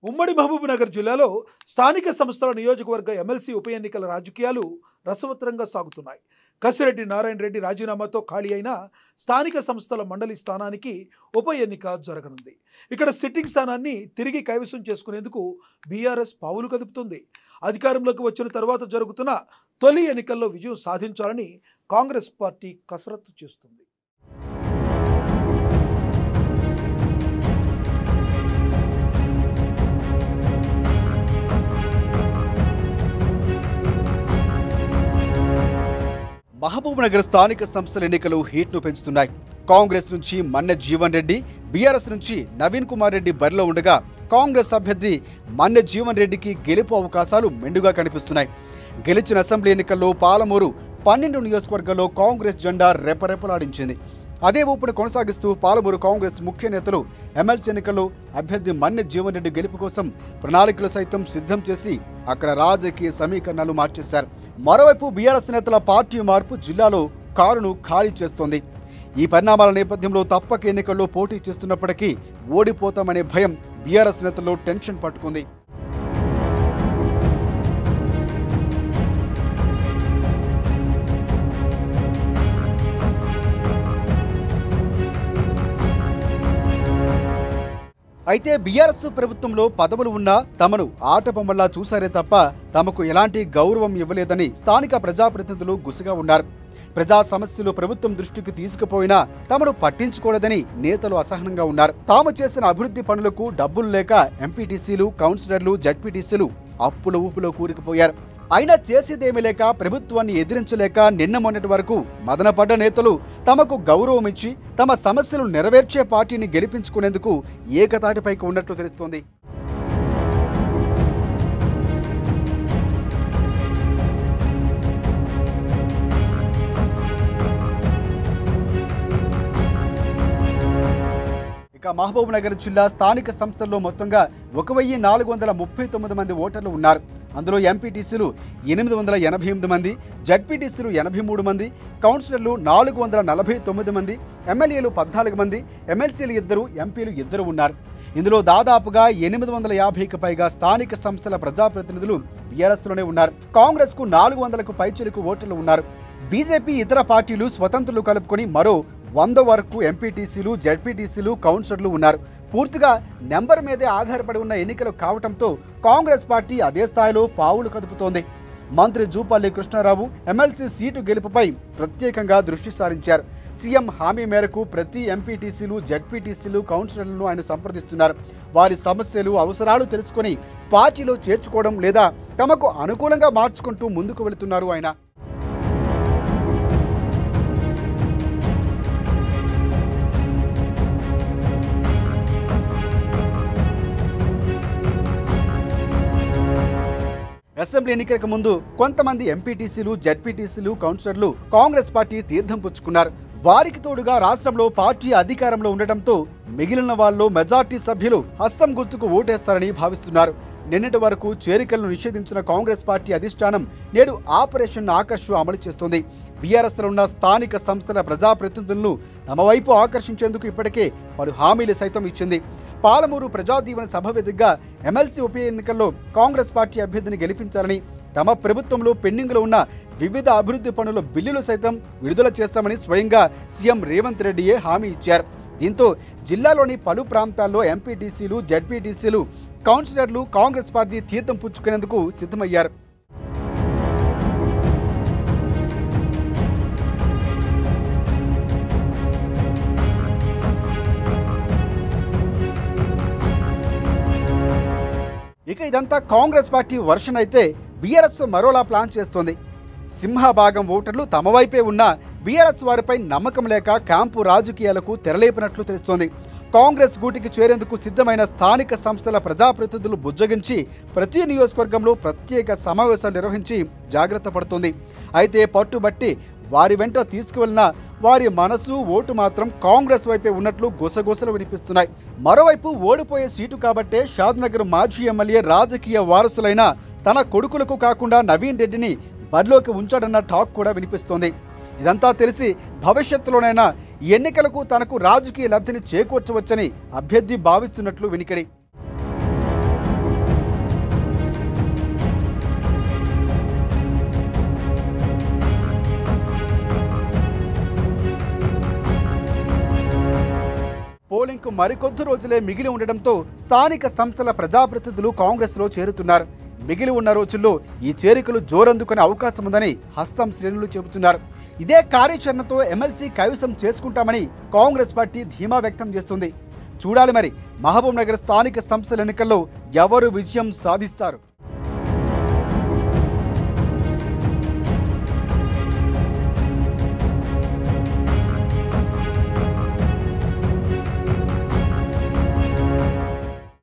ఉమ్మడి మహబూబ్నగర్ జిల్లాలో స్థానిక సంస్థల నియోజకవర్గ ఎమ్మెల్సీ ఉప ఎన్నికల రాజకీయాలు రసవత్తరంగా సాగుతున్నాయి. కసిరెడ్డి నారాయణ రెడ్డి రాజీనామాతో ఖాళీ అయిన స్థానిక సంస్థల మండలి స్థానానికి ఉప ఎన్నిక జరగనుంది. ఇక్కడ సిట్టింగ్ స్థానాన్ని తిరిగి కైవసం చేసుకునేందుకు బీఆర్ఎస్ పావులు కదుపుతుంది. అధికారంలోకి వచ్చిన తర్వాత జరుగుతున్న తొలి ఎన్నికల్లో విజయం సాధించాలని కాంగ్రెస్ పార్టీ కసరత్తు చేస్తుంది. మహబూబ్నగర్ స్థానిక సంస్థల ఎన్నికలు హీట్ను పెంచుతున్నాయి. కాంగ్రెస్ నుంచి మన్నె జీవన్ రెడ్డి, బీఆర్ఎస్ నుంచి నవీన్ కుమార్ రెడ్డి బరిలో ఉండగా కాంగ్రెస్ అభ్యర్థి మన్నె జీవన్ రెడ్డికి గెలుపు అవకాశాలు మెండుగా కనిపిస్తున్నాయి. గెలిచిన అసెంబ్లీ ఎన్నికల్లో పాలమూరు 12 నియోజకవర్గాల్లో కాంగ్రెస్ జెండా రెపరెపలాడించింది. అదే ఊపును కొనసాగిస్తూ పాలమూరు కాంగ్రెస్ ముఖ్య నేతలు ఎమ్మెల్సీ ఎన్నికల్లో అభ్యర్థి మన్నె జీవన్ రెడ్డి గెలుపు కోసం ప్రణాళికలు సైతం సిద్ధం చేసి అక్కడ రాజకీయ సమీకరణాలు మార్చేశారు. మరోవైపు బీఆర్ఎస్ నేతల పార్టీ మార్పు జిల్లాలో కారును ఖాళీ చేస్తోంది. ఈ పరిణామాల నేపథ్యంలో తప్పక ఎన్నికల్లో పోటీ చేస్తున్నప్పటికీ ఓడిపోతామనే భయం బీఆర్ఎస్ నేతల్లో టెన్షన్ పట్టుకుంది. అయితే బీఆర్ఎస్ ప్రభుత్వంలో పదవులు ఉన్నా తమను ఆటబొమ్మల్లా చూశారే తప్ప తమకు ఎలాంటి గౌరవం ఇవ్వలేదని స్థానిక ప్రజాప్రతినిధులు గుసగా ఉన్నారు. ప్రజా సమస్యలు ప్రభుత్వం దృష్టికి తీసుకుపోయినా తమను పట్టించుకోలేదని నేతలు అసహనంగా ఉన్నారు. తాము చేసిన అభివృద్ధి పనులకు డబ్బులు లేక ఎంపీటీసీలు, కౌన్సిలర్లు, జడ్పీటీసీలు అప్పుల ఊపులో కూరుకుపోయారు. అయినా చేసేదేమీ లేక ప్రభుత్వాన్ని ఎదిరించలేక నిన్న మొన్నటి వరకు మదనపడ్డ నేతలు తమకు గౌరవం ఇచ్చి తమ సమస్యలు నెరవేర్చే పార్టీని గెలిపించుకునేందుకు ఏకతాటిపైకి ఉన్నట్లు తెలుస్తోంది. ఇక మహబూబ్నగర్ జిల్లా స్థానిక సంస్థల్లో మొత్తంగా 1439 మంది ఓటర్లు ఉన్నారు. అందులో ఎంపీటీసీలు 888 మంది, జడ్పీటీసీలు 83 మంది, కౌన్సిలర్లు 449 మంది, ఎమ్మెల్యేలు 14 మంది, ఎమ్మెల్సీలు 2, ఎంపీలు 2 ఉన్నారు. ఇందులో దాదాపుగా 850కి పైగా స్థానిక సంస్థల ప్రజాప్రతినిధులు బీఆర్ఎస్లోనే ఉన్నారు. కాంగ్రెస్కు 400కు పైచిలుకు ఓటర్లు ఉన్నారు. బీజేపీ, ఇతర పార్టీలు, స్వతంత్రులు కలుపుకొని మరో 100 వరకు ఎంపీటీసీలు, జడ్పీటీసీలు, కౌన్సిలర్లు ఉన్నారు. పూర్తిగా నెంబర్ మీదే ఆధారపడి ఉన్న ఎన్నికలు కావడంతో కాంగ్రెస్ పార్టీ అదే స్థాయిలో పావులు కదుపుతోంది. మంత్రి జూపల్లి కృష్ణారావు ఎమ్మెల్సీ సీటు గెలుపుపై ప్రత్యేకంగా దృష్టి సారించారు. సీఎం హామీ మేరకు ప్రతి ఎంపీటీసీలు, జడ్పీటీసీలు, కౌన్సిలర్లను ఆయన సంప్రదిస్తున్నారు. వారి సమస్యలు, అవసరాలు తెలుసుకొని పార్టీలో చేర్చుకోవడం లేదా తమకు అనుకూలంగా మార్చుకుంటూ ముందుకు వెళుతున్నారు ఆయన. అసెంబ్లీ ఎన్నికలకు ముందు కొంతమంది ఎంపీటీసీలు, జడ్పీటీసీలు, కౌన్సిలర్లు కాంగ్రెస్ పార్టీ తీర్థం పుచ్చుకున్నారు. వారికి తోడుగా రాష్ట్రంలో పార్టీ అధికారంలో ఉండటంతో మిగిలిన వాళ్ళు మెజార్టీ సభ్యులు హస్తం గుర్తుకు ఓటేస్తారని భావిస్తున్నారు. నిన్నటి వరకు చేరికలను నిషేధించిన కాంగ్రెస్ పార్టీ అధిష్టానం నేడు ఆపరేషన్ ఆకర్ష్ అమలు చేస్తోంది. బీఆర్ఎస్లో ఉన్న స్థానిక సంస్థల ప్రజాప్రతినిధులను తమ వైపు ఆకర్షించేందుకు ఇప్పటికే పలు హామీలు సైతం ఇచ్చింది. పాలమూరు ప్రజాదీవన సభ వేదికగా ఎమ్మెల్సీ ఉప ఎన్నికల్లో కాంగ్రెస్ పార్టీ అభ్యర్థిని గెలిపించాలని, తమ ప్రభుత్వంలో పెండింగ్లో ఉన్న వివిధ అభివృద్ధి పనుల బిల్లులు సైతం విడుదల చేస్తామని స్వయంగా సీఎం రేవంత్ రెడ్డియే హామీ ఇచ్చారు. దీంతో జిల్లాలోని పలు ప్రాంతాల్లో ఎంపీటీసీలు, జడ్పీటీసీలు, కౌన్సిలర్లు కాంగ్రెస్ పార్టీ తీర్థం పుచ్చుకునేందుకు సిద్ధమయ్యారు. ఇక ఇదంతా కాంగ్రెస్ పార్టీ వర్షన్ అయితే బీఆర్ఎస్ మరోలా ప్లాన్ చేస్తోంది. సింహభాగం ఓటర్లు తమ వైపే ఉన్న బీఆర్ఎస్ వారిపై నమ్మకం లేక క్యాంపు రాజకీయాలకు తెరలేపినట్లు తెలుస్తోంది. కాంగ్రెస్ గూటికి చేరేందుకు సిద్ధమైన స్థానిక సంస్థల ప్రజాప్రతినిధులు బుజ్జగించి ప్రతి నియోజకవర్గంలో ప్రత్యేక సమావేశాలు నిర్వహించి జాగ్రత్త పడుతుంది. అయితే పట్టుబట్టి వారి వెంట తీసుకువెళ్లిన వారి మనసు, ఓటు మాత్రం కాంగ్రెస్ వైపే ఉన్నట్లు గుసగుసలు వినిపిస్తున్నాయి. మరోవైపు ఓడిపోయే సీటు కాబట్టే షాద్నగర్ మాజీ ఎమ్మెల్యే రాజకీయ వారసులైన తన కొడుకులకు కాకుండా నవీన్ రెడ్డిని బరిలోకి ఉంచాడన్న టాక్ కూడా వినిపిస్తోంది. ఇదంతా తెలిసి భవిష్యత్తులోనైనా ఎన్నికలకు తనకు రాజకీయ లబ్ధిని చేకూర్చవచ్చని అభ్యర్థి భావిస్తున్నట్లు వినికిడి. పోలింగ్కు మరికొద్ది రోజులే మిగిలి ఉండడంతో స్థానిక సంస్థల ప్రజాప్రతినిధులు కాంగ్రెస్లో చేరుతున్నారు. మిగిలి ఉన్న రోజుల్లో ఈ చేరికలు జోరందుకునే అవకాశం ఉందని హస్తం శ్రేణులు చెబుతున్నారు. ఇదే కార్యాచరణతో ఎమ్మెల్సీ కైవసం చేసుకుంటామని కాంగ్రెస్ పార్టీ ధీమా వ్యక్తం చేస్తుంది. చూడాలి మరి మహబూబ్ నగర్ స్థానిక సంస్థల ఎన్నికల్లో ఎవరు విజయం సాధిస్తారు.